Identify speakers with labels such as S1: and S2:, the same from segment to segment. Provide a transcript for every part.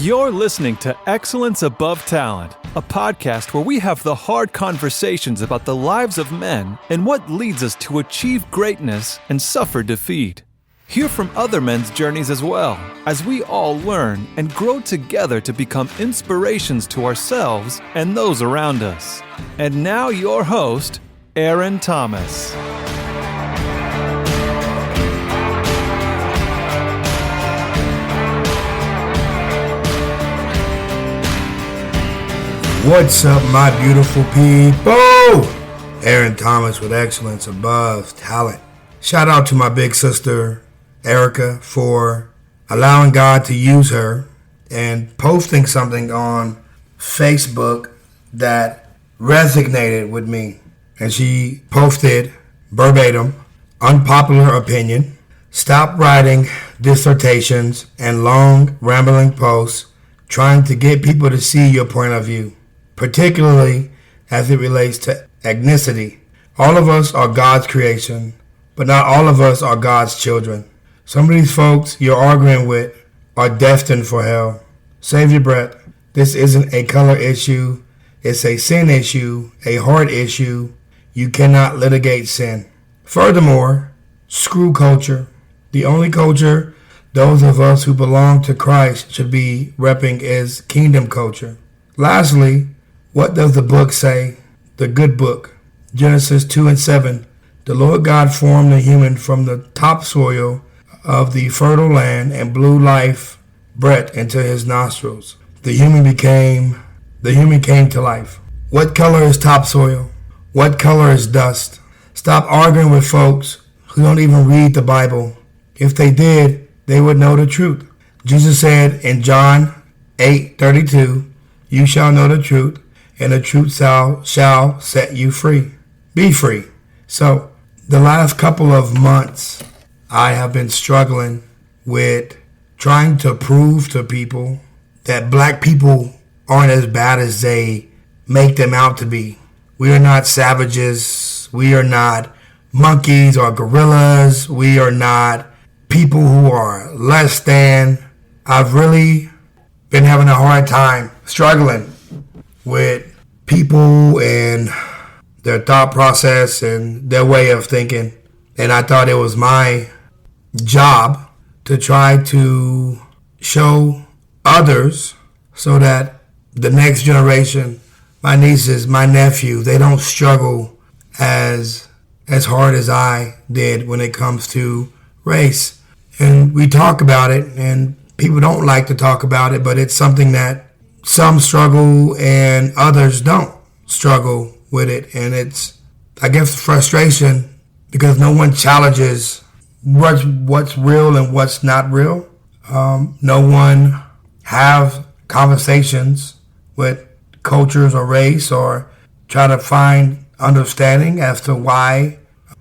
S1: You're listening to Excellence Above Talent, a podcast where we have the hard conversations about the lives of men and what leads us to achieve greatness and suffer defeat. Hear from other men's journeys as well, as we all learn and grow together to become inspirations to ourselves and those around us. And now your host, Aaron Thomas.
S2: What's up, my beautiful people? Aaron Thomas with Excellence Above Talent. Shout out to my big sister, Erica, for allowing God to use her and posting something on Facebook that resonated with me. And she posted verbatim, unpopular opinion, stop writing dissertations and long rambling posts trying to get people to see your point of view, particularly as it relates to ethnicity. All of us are God's creation, but not all of us are God's children. Some of these folks you're arguing with are destined for hell. Save your breath. This isn't a color issue. It's a sin issue, a heart issue. You cannot litigate sin. Furthermore, screw culture. The only culture those of us who belong to Christ should be repping is kingdom culture. Lastly, what does the book say? The good book. Genesis 2:7. The Lord God formed the human from the topsoil of the fertile land and blew life breath into his nostrils. The human came to life. What color is topsoil? What color is dust? Stop arguing with folks who don't even read the Bible. If they did, they would know the truth. Jesus said in John 8:32, you shall know the truth, and the truth shall set you free. Be free. So the last couple of months, I have been struggling with trying to prove to people that black people aren't as bad as they make them out to be. We are not savages. We are not monkeys or gorillas. We are not people who are less than. I've really been having a hard time struggling with people and their thought process and their way of thinking. And I thought it was my job to try to show others so that the next generation, my nieces, my nephew, they don't struggle as hard as I did when it comes to race. And we talk about it, and people don't like to talk about it, but it's something that some struggle and others don't struggle with it. And it's, I guess, frustration because no one challenges what's real and what's not real. No one have conversations with cultures or race or try to find understanding as to why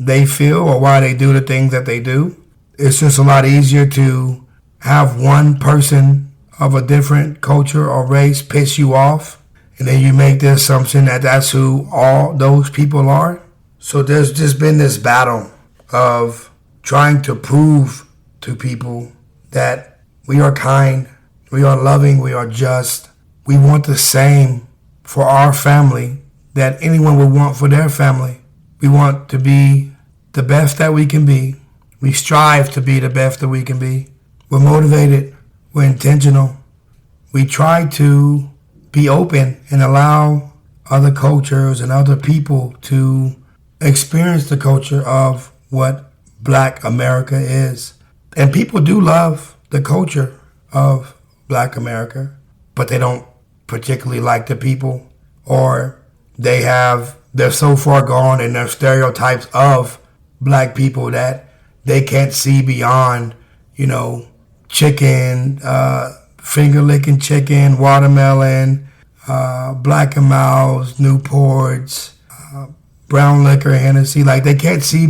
S2: they feel or why they do the things that they do. It's just a lot easier to have one person of a different culture or race piss you off, and then you make the assumption that that's who all those people are. So there's just been this battle of trying to prove to people that we are kind, we are loving, we are just. We want the same for our family that anyone would want for their family. We want to be the best that we can be. We strive to be the best that we can be. We're motivated. We're intentional. We try to be open and allow other cultures and other people to experience the culture of what Black America is. And people do love the culture of Black America, but they don't particularly like the people, or they're so far gone in their stereotypes of Black people that they can't see beyond, chicken, finger-licking chicken, watermelon, Black and Milds, Newports, brown liquor, Hennessy. Like, they can't see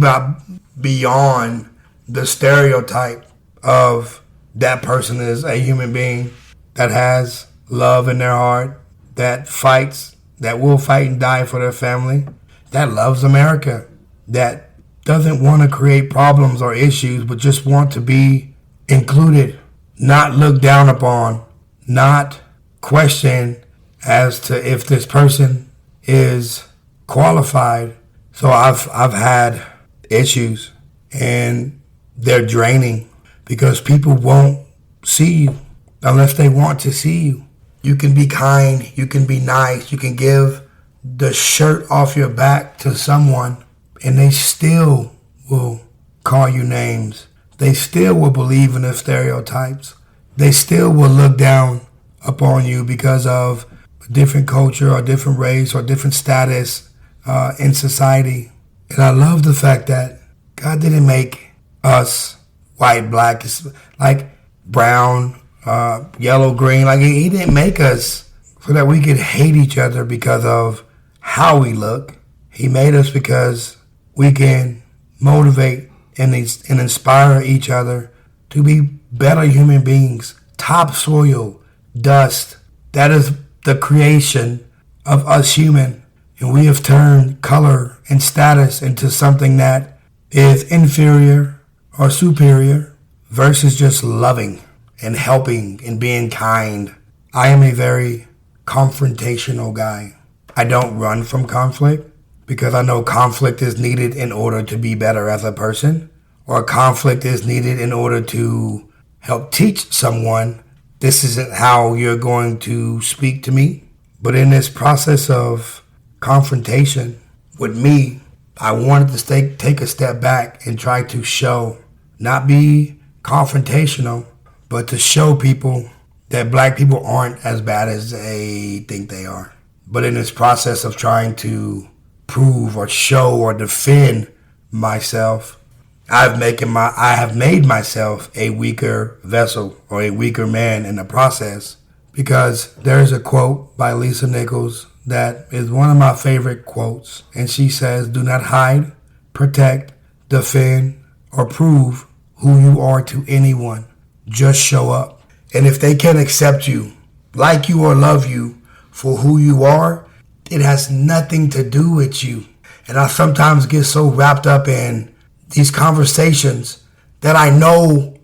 S2: beyond the stereotype of that person is a human being that has love in their heart, that fights, that will fight and die for their family, that loves America, that doesn't want to create problems or issues, but just want to be included, not looked down upon, not question as to if this person is qualified. So I've had issues, and they're draining because people won't see you unless they want to see you. You can be kind, you can be nice, you can give the shirt off your back to someone, and they still will call you names. They still will believe in the stereotypes. They still will look down upon you because of a different culture or different race or different status in society. And I love the fact that God didn't make us white, black, like brown, yellow, green. Like he didn't make us so that we could hate each other because of how we look. He made us because we can motivate and inspire each other to be better human beings. Topsoil, dust. That is the creation of us human. And we have turned color and status into something that is inferior or superior versus just loving and helping and being kind. I am a very confrontational guy. I don't run from conflict because I know conflict is needed in order to be better as a person, or conflict is needed in order to help teach someone this isn't how you're going to speak to me. But in this process of confrontation with me, I wanted to take a step back and try to show, not be confrontational, but to show people that black people aren't as bad as they think they are. But in this process of trying to prove or show or defend myself, I have made myself a weaker vessel or a weaker man in the process, because there's a quote by Lisa Nichols that is one of my favorite quotes, and she says, "Do not hide, protect, defend, or prove who you are to anyone. Just show up. And if they can't accept you, like you, or love you for who you are, it has nothing to do with you." And I sometimes get so wrapped up in these conversations that I know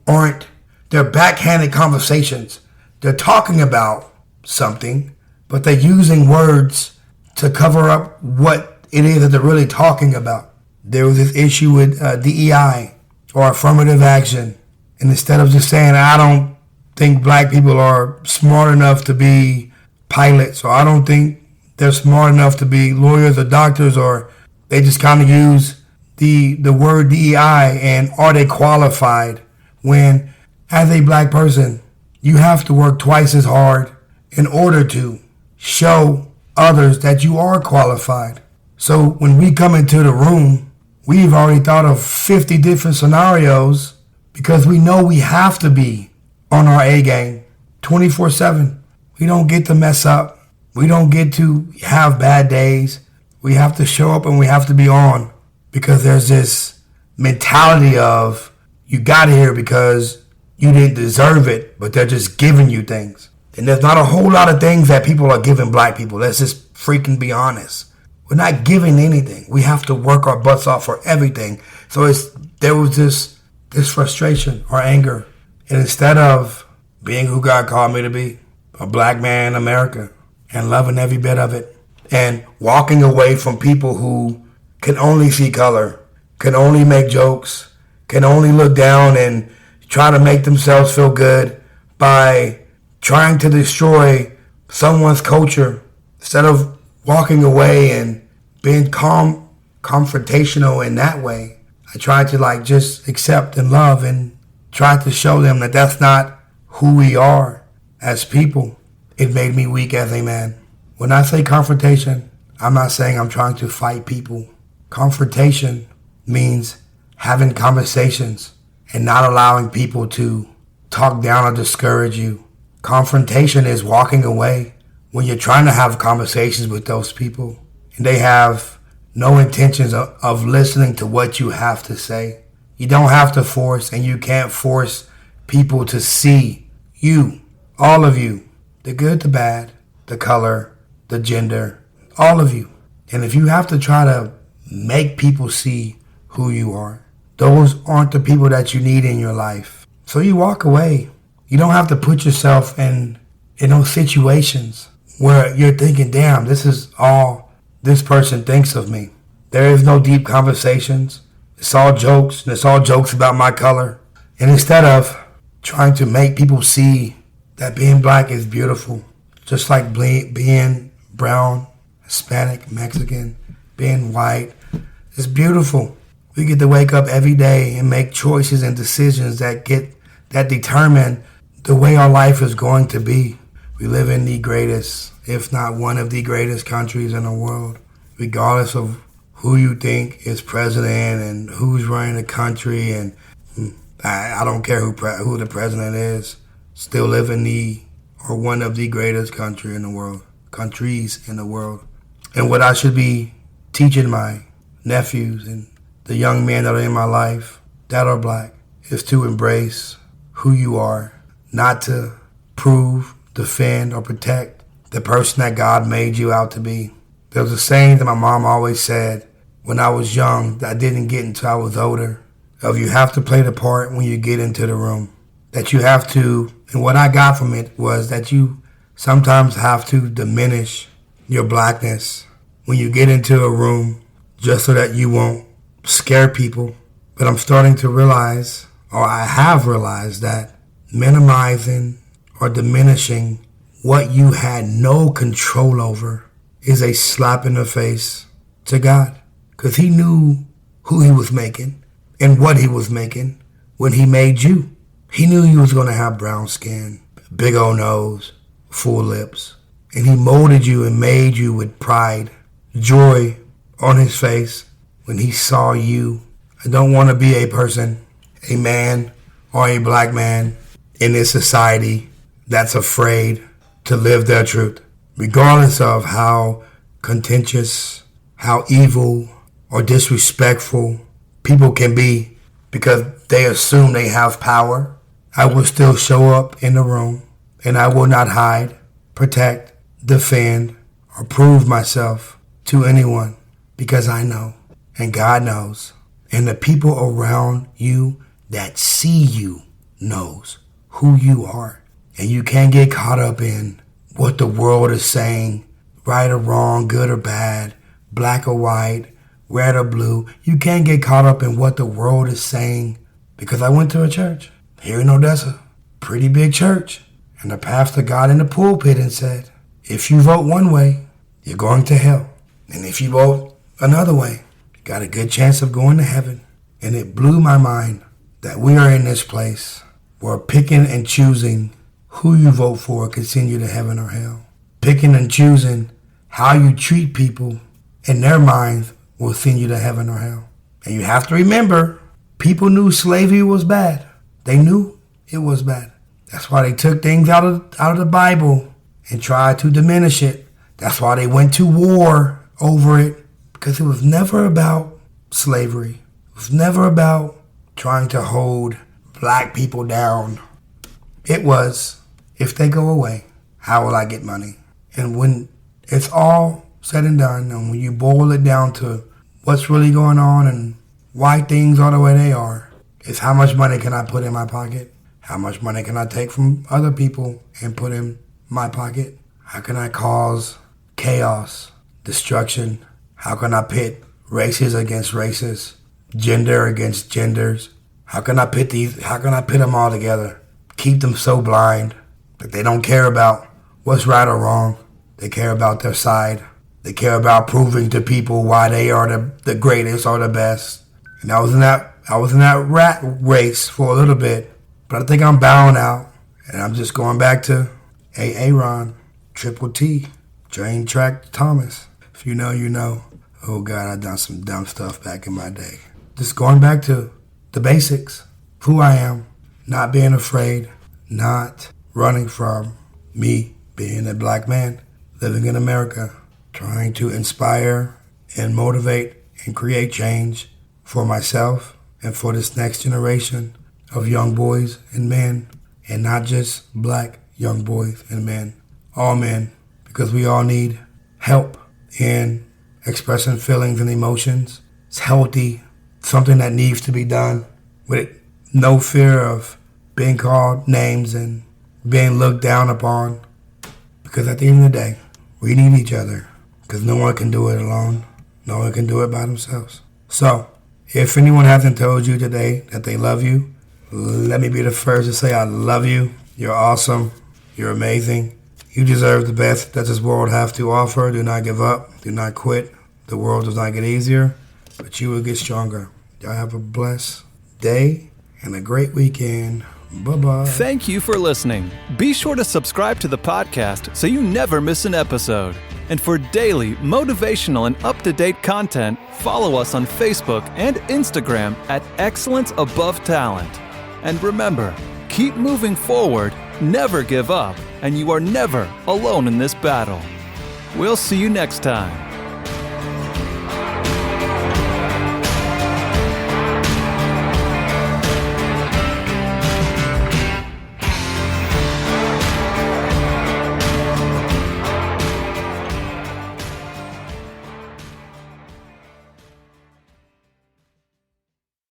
S2: they're backhanded conversations. They're talking about something, but they're using words to cover up what it is that they're really talking about. There was this issue with DEI or affirmative action. And instead of just saying, I don't think black people are smart enough to be pilots, or I don't think they're smart enough to be lawyers or doctors, or they just kind of use the word DEI and are they qualified, when as a black person, you have to work twice as hard in order to show others that you are qualified. So when we come into the room, we've already thought of 50 different scenarios because we know we have to be on our A game 24/7. We don't get to mess up. We don't get to have bad days. We have to show up and we have to be on, because there's this mentality of you got here because you didn't deserve it, but they're just giving you things. And there's not a whole lot of things that people are giving black people. Let's just freaking be honest. We're not giving anything. We have to work our butts off for everything. So there was this frustration or anger. And instead of being who God called me to be, a black man in America, and loving every bit of it, and walking away from people who can only see color, can only make jokes, can only look down and try to make themselves feel good by trying to destroy someone's culture, instead of walking away and being confrontational in that way, I try to just accept and love and try to show them that that's not who we are as people. It made me weak as a man. When I say confrontation, I'm not saying I'm trying to fight people. Confrontation means having conversations and not allowing people to talk down or discourage you. Confrontation is walking away when you're trying to have conversations with those people and they have no intentions of listening to what you have to say. You don't have to force, and you can't force people to see you, all of you, the good, the bad, the color, the gender, all of you. And if you have to try to make people see who you are, those aren't the people that you need in your life. So you walk away. You don't have to put yourself in in those situations where you're thinking, damn, this is all this person thinks of me. There is no deep conversations. It's all jokes, and it's all jokes about my color. And instead of trying to make people see that being black is beautiful, just like being brown, Hispanic, Mexican, being white, it's beautiful. We get to wake up every day and make choices and decisions that determine the way our life is going to be. We live in the greatest, if not one of the greatest countries in the world. Regardless of who you think is president and who's running the country, and I don't care who the president is, still live in one of the greatest countries in the world. And what I should be teaching my nephews and the young men that are in my life that are black is to embrace who you are, not to prove, defend, or protect the person that God made you out to be. There was a saying that my mom always said when I was young that I didn't get until I was older, of you have to play the part when you get into the room. That you have to, and what I got from it was that you sometimes have to diminish your blackness when you get into a room just so that you won't scare people. But I'm starting to realize, or I have realized, that minimizing or diminishing what you had no control over is a slap in the face to God. Because he knew who he was making and what he was making when he made you. He knew you was going to have brown skin, big old nose, full lips. And he molded you and made you with pride, joy on his face when he saw you. I don't want to be a person, a man or a black man in this society that's afraid to live their truth, regardless of how contentious, how evil or disrespectful people can be, because they assume they have power. I will still show up in the room, and I will not hide, protect, defend, or prove myself to anyone, because I know, and God knows, and the people around you that see you knows who you are. And you can't get caught up in what the world is saying, right or wrong, good or bad, black or white, red or blue. You can't get caught up in what the world is saying, because I went to a church here in Odessa, pretty big church, and the pastor got in the pulpit and said, if you vote one way, you're going to hell. And if you vote another way, you got a good chance of going to heaven. And it blew my mind that we are in this place where picking and choosing who you vote for can send you to heaven or hell. Picking and choosing how you treat people in their minds will send you to heaven or hell. And you have to remember, people knew slavery was bad. They knew it was bad. That's why they took things out of the Bible and tried to diminish it. That's why they went to war over it, because it was never about slavery. It was never about trying to hold black people down. It was, if they go away, how will I get money? And when it's all said and done, and when you boil it down to what's really going on and why things are the way they are, it's how much money can I put in my pocket? How much money can I take from other people and put in my pocket? How can I cause chaos, destruction? How can I pit races against races, gender against genders? How can I pit them all together? Keep them so blind that they don't care about what's right or wrong. They care about their side. They care about proving to people why they are the greatest or the best. And I was in that rat race for a little bit, but I think I'm bowing out, and I'm just going back to Aaron, Triple T, Train Track Thomas. If you know, you know. Oh God, I've done some dumb stuff back in my day. Just going back to the basics, who I am, not being afraid, not running from me being a black man, living in America, trying to inspire and motivate and create change for myself and for this next generation of young boys and men, and not just black young boys and men, all men, because we all need help in expressing feelings and emotions. It's healthy, something that needs to be done with no fear of being called names and being looked down upon. Because at the end of the day, we need each other. Because no one can do it alone. No one can do it by themselves. So, if anyone hasn't told you today that they love you, let me be the first to say I love you. You're awesome. You're amazing. You deserve the best that this world has to offer. Do not give up. Do not quit. The world does not get easier, but you will get stronger. Y'all have a blessed day and a great weekend. Bye-bye.
S1: Thank you for listening. Be sure to subscribe to the podcast so you never miss an episode. And for daily, motivational, and up-to-date content, follow us on Facebook and Instagram at Excellence Above Talent. And remember, keep moving forward, never give up, and you are never alone in this battle. We'll see you next time.